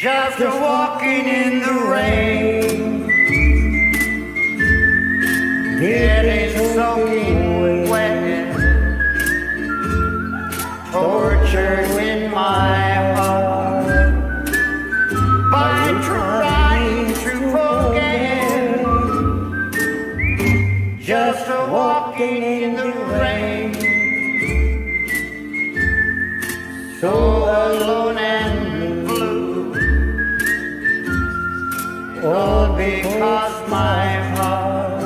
just walking in the rain, getting soaking wet, tortured in my heart by trying to forget, just walking in the rain, so alone and blue, all because my heart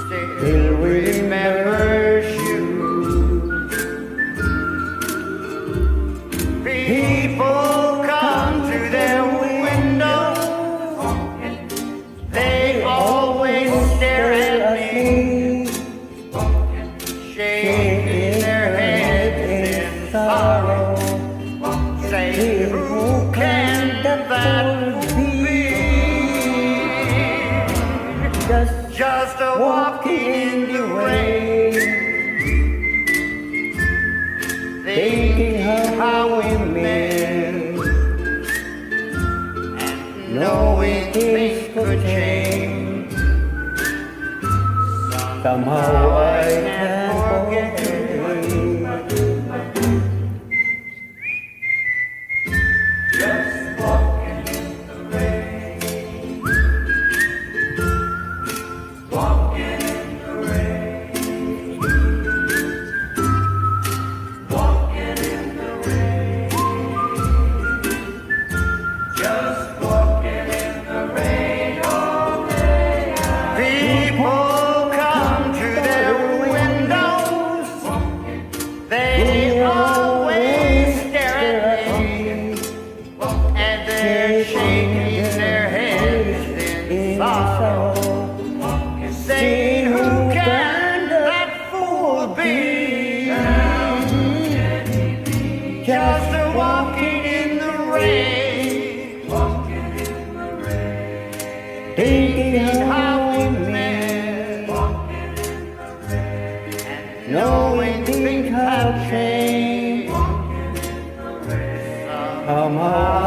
still remembers you. People come to their window, they always stare at me, shaking their heads in sorrow, say, who can that be? Just a walking in the rain, thinking how we met, and knowing things could change. Somehow I can't forget. Just walking in the rain, walking in the rain, walking in the rain, just walking in the rain all day. People come to their windows, they always stare at me, and they're shaking their heads in sorrow, saying, who can that fool be? Just a walking in the rain, thinking how we met, and knowing things have changed. Somehow